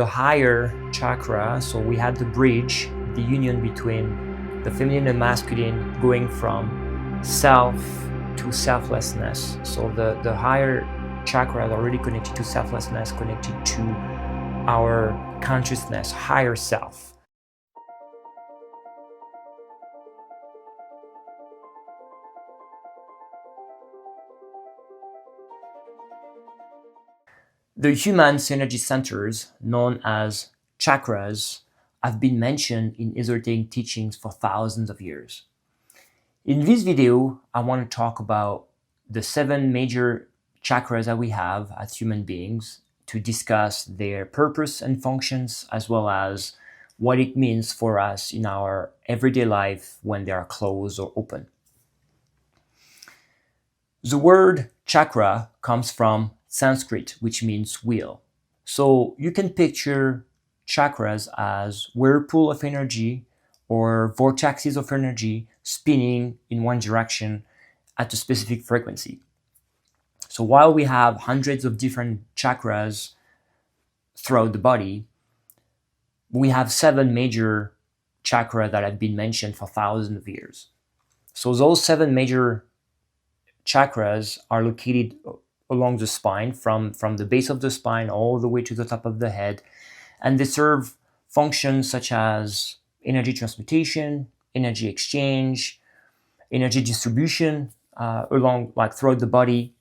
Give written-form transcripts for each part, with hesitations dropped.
The higher chakra, so we had the bridge, the union between the feminine and masculine, going from self to selflessness. So the higher chakra are already connected to selflessness, connected to our consciousness, higher self. The human's energy centers, known as chakras, have been mentioned in esoteric teachings for thousands of years. In this video, I want to talk about the 7 major chakras that we have as human beings, to discuss their purpose and functions, as well as what it means for us in our everyday life when they are closed or open. The word chakra comes from Sanskrit, which means wheel. So you can picture chakras as whirlpool of energy or vortexes of energy spinning in one direction at a specific frequency. So while we have hundreds of different chakras throughout the body, we have 7 major chakras that have been mentioned for thousands of years. So those 7 major chakras are located along the spine, from the base of the spine all the way to the top of the head, and they serve functions such as energy transmutation, energy exchange, energy distribution throughout the body,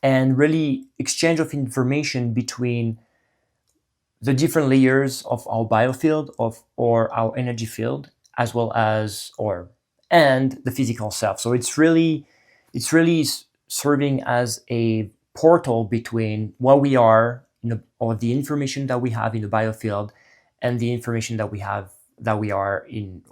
and really exchange of information between the different layers of our biofield or our energy field, as well as and the physical self. So it's really serving as a portal between what we are, or the information that we have in the biofield, and the information that we have in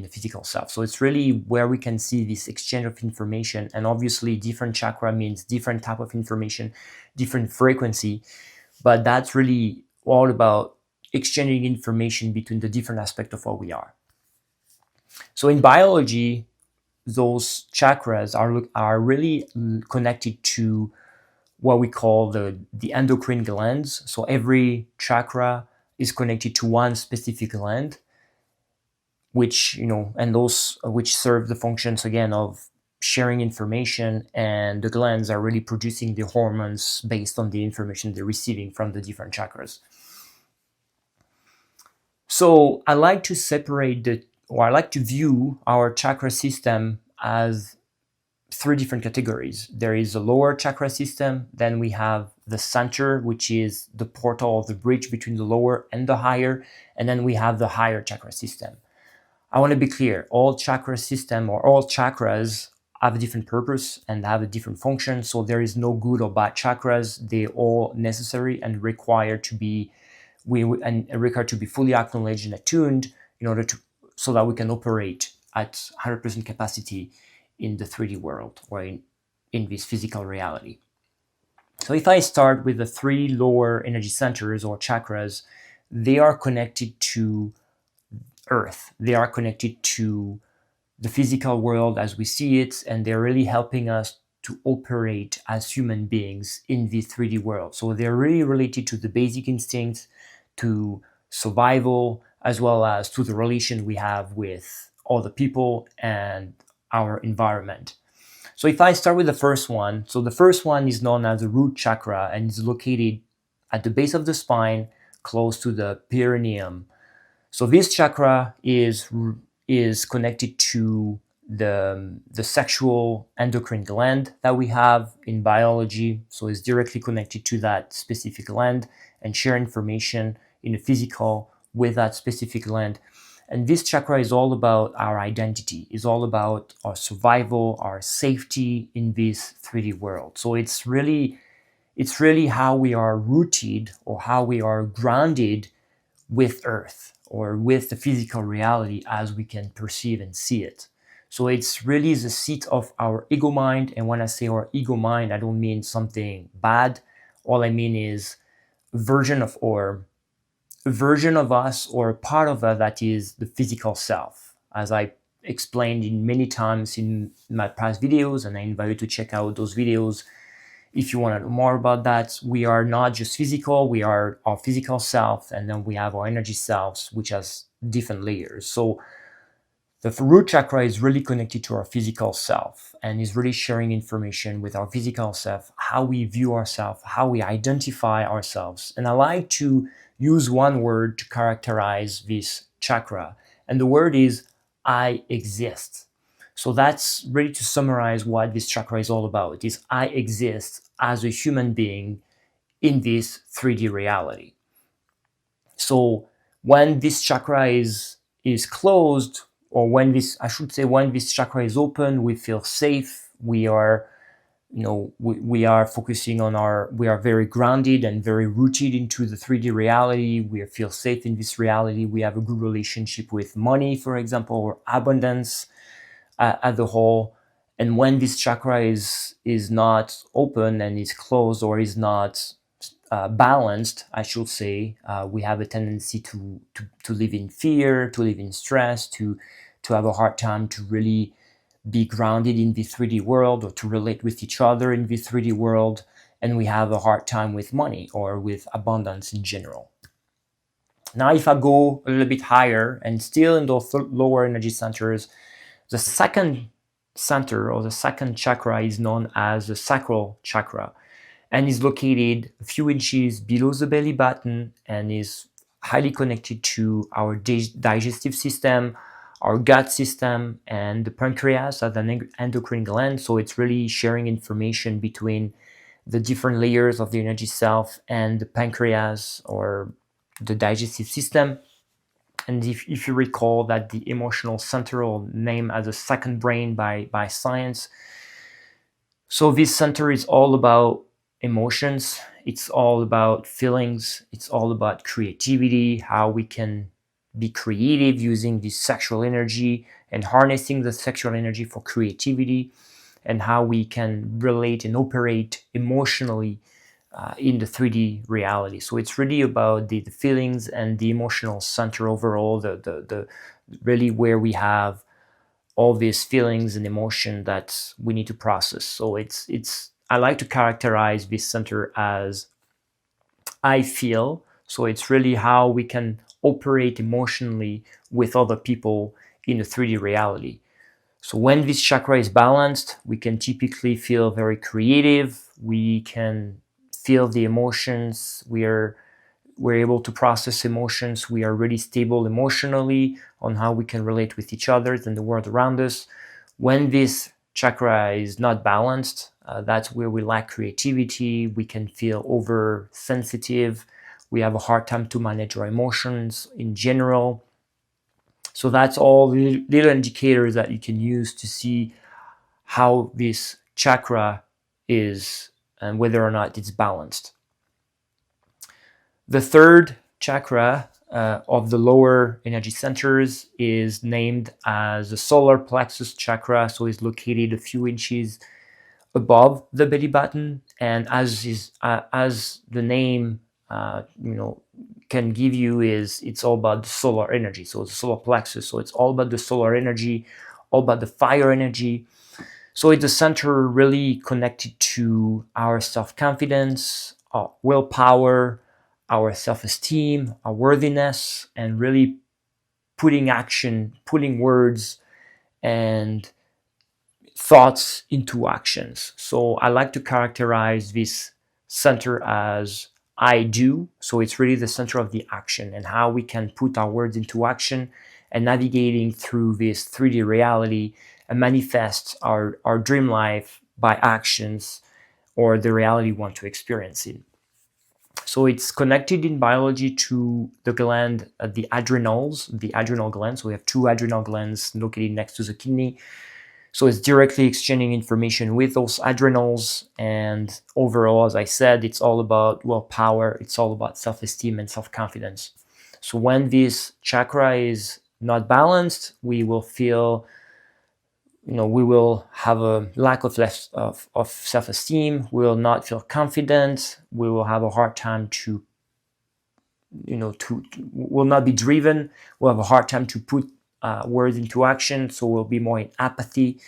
the physical self. So it's really where we can see this exchange of information, and obviously different chakra means different type of information, different frequency, but that's really all about exchanging information between the different aspects of what we are. So in biology, those chakras are really connected to what we call the endocrine glands. So every chakra is connected to one specific gland, which serve the functions again of sharing information, and the glands are really producing the hormones based on the information they're receiving from the different chakras. So I like to view our chakra system as 3 different categories. There is a lower chakra system, then we have the center, which is the portal of the bridge between the lower and the higher, and then we have the higher chakra system. I want to be clear, all chakra system or all chakras have a different purpose and have a different function, so there is no good or bad chakras. They're all necessary and required to be fully acknowledged and attuned so that we can operate at 100% capacity in the 3D world, or in this physical reality. So if I start with the 3 lower energy centers or chakras, they are connected to Earth. They are connected to the physical world as we see it, and they're really helping us to operate as human beings in the 3D world. So they're really related to the basic instincts, to survival, as well as to the relation we have with other people and our environment. So if I start with the first one, so the first one is known as the root chakra and is located at the base of the spine, close to the perineum. So this chakra is connected to the sexual endocrine gland that we have in biology. So it's directly connected to that specific gland and share information in the physical with that specific gland. And this chakra is all about our identity, is all about our survival, our safety in this 3D world. So it's really how we are rooted, or how we are grounded with Earth, or with the physical reality as we can perceive and see it. So it's really the seat of our ego mind. And when I say our ego mind, I don't mean something bad. All I mean is a version of us, or a part of us that is the physical self. As I explained in many times in my past videos, and I invite you to check out those videos If you want to know more about that, we are not just physical, we are our physical self, and then we have our energy selves, which has different layers. So the root chakra is really connected to our physical self and is really sharing information with our physical self, how we view ourselves, how we identify ourselves. And I like to use one word to characterize this chakra, and the word is I exist. So that's really to summarize what this chakra is all about. Is I exist as a human being in this 3D reality. So when this chakra is closed, or when this chakra is open, we feel safe. We are, we are focusing on we are very grounded and very rooted into the 3D reality. We feel safe in this reality. We have a good relationship with money, for example, or abundance at the whole. And when this chakra is not open and is closed, or is not balanced, I should say, we have a tendency to live in fear, to live in stress, to have a hard time to really be grounded in the 3D world, or to relate with each other in the 3D world. And we have a hard time with money or with abundance in general. Now, if I go a little bit higher and still in those lower energy centers, the second center, or the second chakra, is known as the sacral chakra, and is located a few inches below the belly button, and is highly connected to our digestive system, our gut system, and the pancreas as an endocrine gland. So it's really sharing information between the different layers of the energy self and the pancreas, or the digestive system. And if you recall that the emotional center, or named as a second brain by science, so this center is all about emotions. It's all about feelings. It's all about creativity, how we can be creative using this sexual energy and harnessing the sexual energy for creativity, and how we can relate and operate emotionally in the 3D reality. So it's really about the feelings and the emotional center overall, the really where we have all these feelings and emotion that we need to process. So I like to characterize this center as I feel. So it's really how we can operate emotionally with other people in the 3D reality. So when this chakra is balanced, we can typically feel very creative. We can feel the emotions. We're able to process emotions. We are really stable emotionally on how we can relate with each other and the world around us. When this chakra is not balanced, that's where we lack creativity. We can feel oversensitive. We have a hard time to manage our emotions in general. So that's all little indicators that you can use to see how this chakra is and whether or not it's balanced. The third chakra of the lower energy centers is named as the solar plexus chakra. So it's located a few inches above the belly button, and as the name can give you, is it's all about the solar energy. So it's solar plexus. So it's all about the solar energy, all about the fire energy. So it's the center really connected to our self-confidence, our willpower, our self-esteem, our worthiness, and really putting words and thoughts into actions. So I like to characterize this center as I do. So it's really the center of the action and how we can put our words into action and navigating through this 3D reality and manifest our dream life by actions or the reality we want to experience it. So it's connected in biology to the gland, the adrenal gland. So we have two adrenal glands located next to the kidney. So it's directly exchanging information with those adrenals. And overall, as I said, it's all about willpower. It's all about self-esteem and self-confidence. So when this chakra is not balanced, we will feel, we will have a lack of self-esteem. We will not feel confident. We will have a hard time to will not be driven. We'll have a hard time to put words into action. So we'll be more in apathy.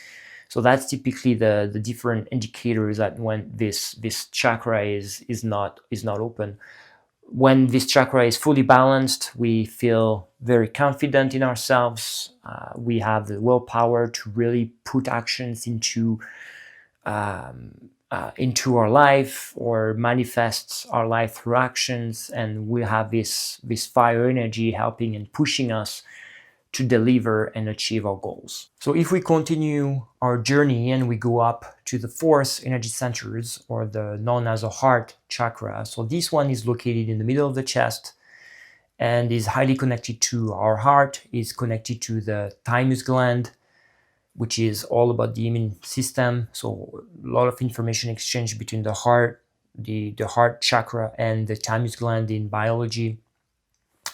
So that's typically the different indicators that when this chakra is not open. When this chakra is fully balanced, we feel very confident in ourselves. We have the willpower to really put actions into our life or manifest our life through actions, and we have this fire energy helping and pushing us to deliver and achieve our goals. So if we continue our journey and we go up to the fourth energy centers, or the known as a heart chakra, so this one is located in the middle of the chest and is highly connected to our heart, is connected to the thymus gland, which is all about the immune system. So a lot of information exchange between the heart, the heart chakra, and the thymus gland in biology.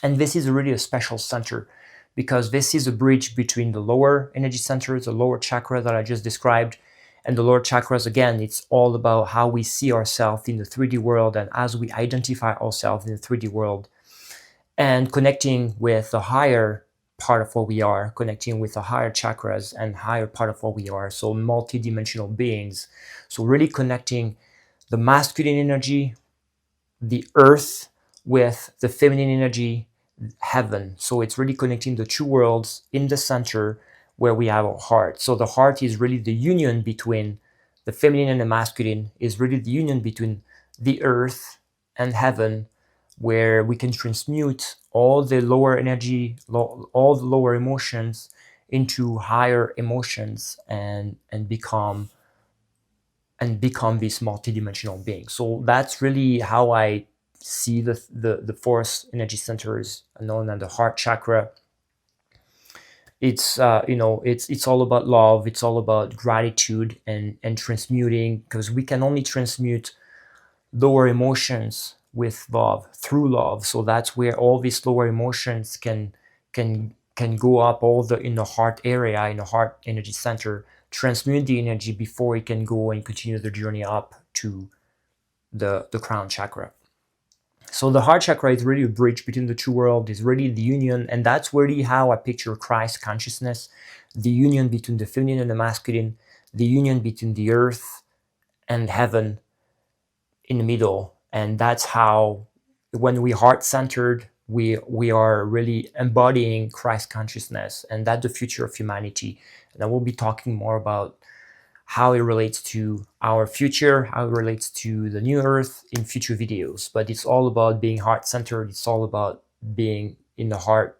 And this is really a special center because this is a bridge between the lower energy centers, the lower chakra that I just described, and the lower chakras. Again, it's all about how we see ourselves in the 3D world and as we identify ourselves in the 3D world, and connecting with the higher part of what we are, connecting with the higher chakras and higher part of what we are, so multidimensional beings. So really connecting the masculine energy, the earth, with the feminine energy, heaven. So it's really connecting the two worlds in the center where we have our heart. So the heart is really the union between the feminine and the masculine, is really the union between the earth and heaven, where we can transmute all the lower energy, all the lower emotions into higher emotions and become this multidimensional being. So that's really how I see the fourth energy centers, known as the heart chakra. It's it's all about love. It's all about gratitude and transmuting, because we can only transmute lower emotions with love, through love. So that's where all these lower emotions can go up in the heart area, in the heart energy center, transmute the energy before it can go and continue the journey up to the crown chakra. So the heart chakra is really a bridge between the two worlds, is really the union, and that's really how I picture Christ consciousness, the union between the feminine and the masculine, the union between the earth and heaven in the middle. And that's how, when we heart-centered, we are really embodying Christ consciousness, and that's the future of humanity. And I will be talking more about how it relates to our future, how it relates to the new earth in future videos. But it's all about being heart-centered. It's all about being in the heart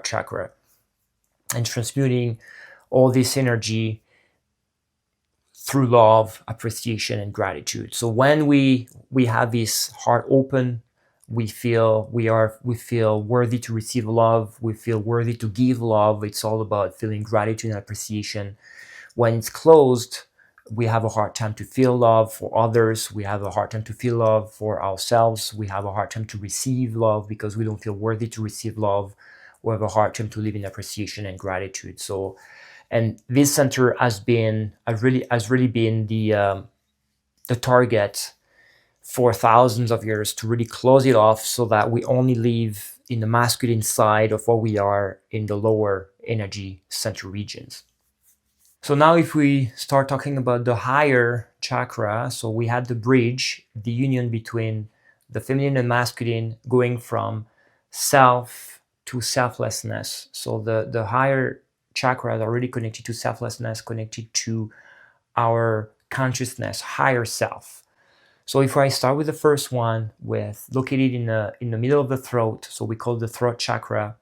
chakra, and transmuting all this energy through love, appreciation, and gratitude. So when we have this heart open, we feel worthy to receive love. We feel worthy to give love. It's all about feeling gratitude and appreciation. When it's closed, we have a hard time to feel love for others. We have a hard time to feel love for ourselves. We have a hard time to receive love because we don't feel worthy to receive love. We have a hard time to live in appreciation and gratitude. So, and this center has really been the target for thousands of years, to really close it off so that we only live in the masculine side of what we are in the lower energy center regions. So now if we start talking about the higher chakra, so we had the bridge, the union between the feminine and masculine, going from self to selflessness. So the higher chakras are really connected to selflessness, connected to our consciousness, higher self. So if I start with the first one, with located in the middle of the throat, so we call the throat chakra.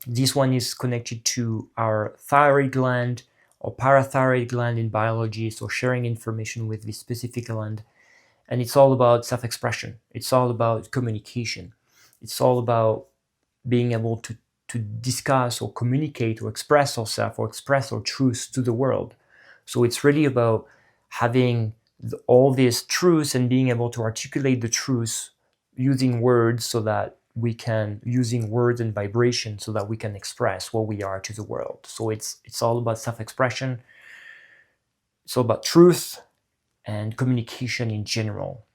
This one is connected to our thyroid gland, or parathyroid gland in biology, so sharing information with this specific gland. And it's all about self-expression. It's all about communication. It's all about being able to discuss or communicate or express ourselves or express our truths to the world. So it's really about having all these truths and being able to articulate the truths using words, so that we can, using words and vibration, so that we can express what we are to the world. So it's all about self-expression. It's all about truth and communication in general.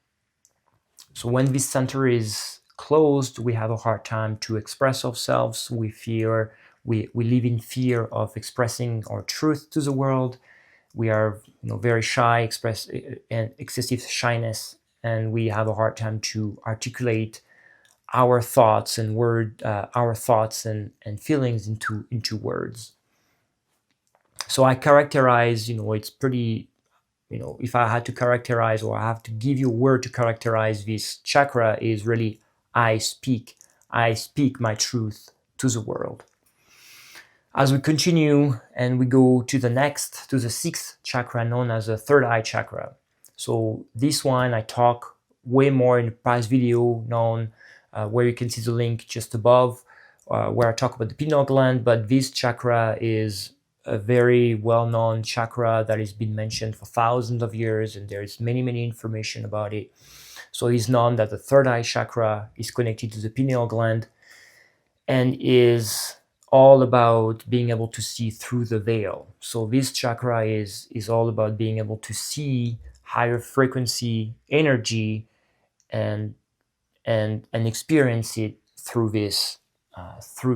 So when this center is closed, we have a hard time to express ourselves. We fear we live in fear of expressing our truth to the world. We are very shy, express and excessive shyness, and we have a hard time to articulate our thoughts and feelings into words. So I characterize, it's pretty, if I had to characterize, or I have to give you a word to characterize this chakra, is really I speak my truth to the world. As we continue and we go to the sixth chakra, known as the third eye chakra. So this one I talk way more in the past video, where you can see the link just above, where I talk about the pineal gland. But this chakra is a very well-known chakra that has been mentioned for thousands of years, and there's many information about it. So it's known that the third eye chakra is connected to the pineal gland and is all about being able to see through the veil. So this chakra is all about being able to see higher frequency energy and experience it through this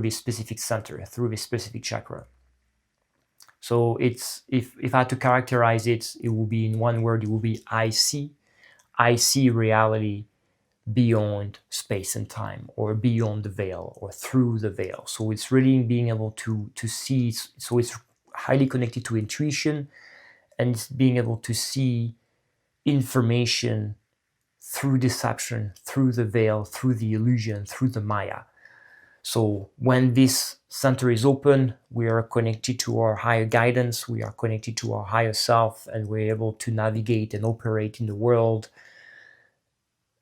specific center, through this specific chakra. So it's, if I had to characterize it, it will be in one word. It will be I see reality beyond space and time, or beyond the veil, or through the veil. So it's really being able to see. So it's highly connected to intuition, and it's being able to see information through deception, through the veil, through the illusion, through the Maya. So when this center is open, we are connected to our higher guidance, we are connected to our higher self, and we're able to navigate and operate in the world,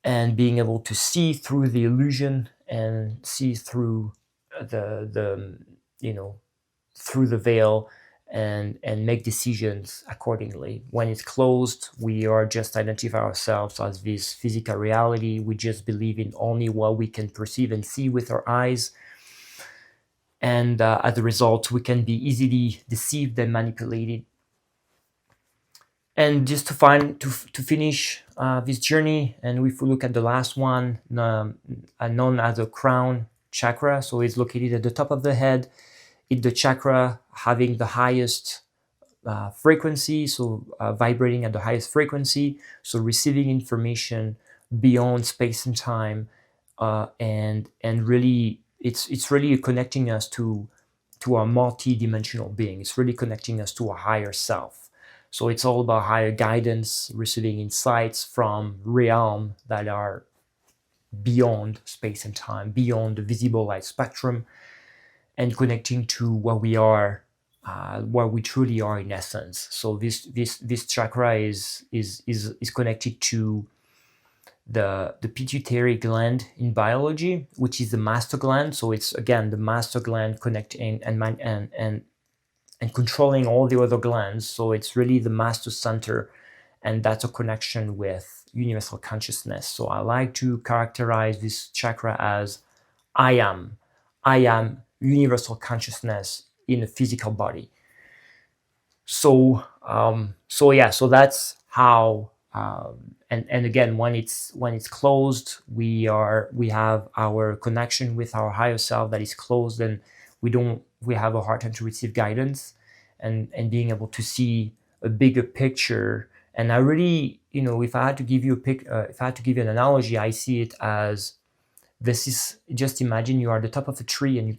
and being able to see through the illusion and see through through the veil, and make decisions accordingly. When it's closed, we are just identify ourselves as this physical reality. We just believe in only what we can perceive and see with our eyes. And as a result, we can be easily deceived and manipulated. And just to finish this journey, and if we look at the last one, known as the crown chakra, so it's located at the top of the head. It's the chakra having the highest frequency, so vibrating at the highest frequency, so receiving information beyond space and time, and really it's really connecting us to our multi-dimensional being. It's really connecting us to a higher self. So it's all about higher guidance, receiving insights from realms that are beyond space and time, beyond the visible light spectrum, and connecting to what we are, what we truly are in essence. So this chakra is connected to the pituitary gland in biology, which is the master gland. So it's again the master gland connecting and controlling all the other glands. So it's really the master center, and that's a connection with universal consciousness. So I like to characterize this chakra as I am universal consciousness in a physical body. So that's how. And again, when it's closed, we have our connection with our higher self that is closed, and we have a hard time to receive guidance and being able to see a bigger picture. And I really, if I had to give you an analogy, I see it as this is, just imagine you are at the top of a tree, and you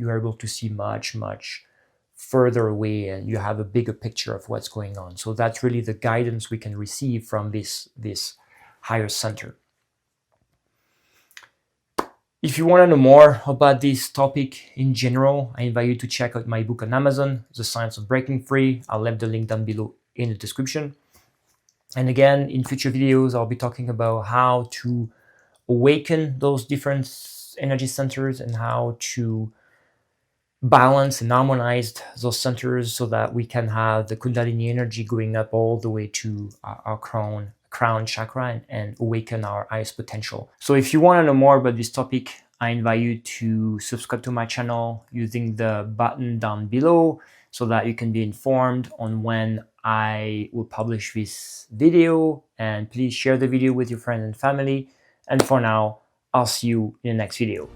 are able to see much further away, and you have a bigger picture of what's going on. So that's really the guidance we can receive from this higher center. If you want to know more about this topic in general, I invite you to check out my book on Amazon, The Science of Breaking Free. I'll leave the link down below in the description. And again, in future videos, I'll be talking about how to awaken those different energy centers, and how to balance and harmonize those centers, so that we can have the Kundalini energy going up all the way to our crown chakra, and awaken our highest potential. So if you want to know more about this topic, I invite you to subscribe to my channel using the button down below, so that you can be informed on when I will publish this video. And please share the video with your friends and family. And for now, I'll see you in the next video.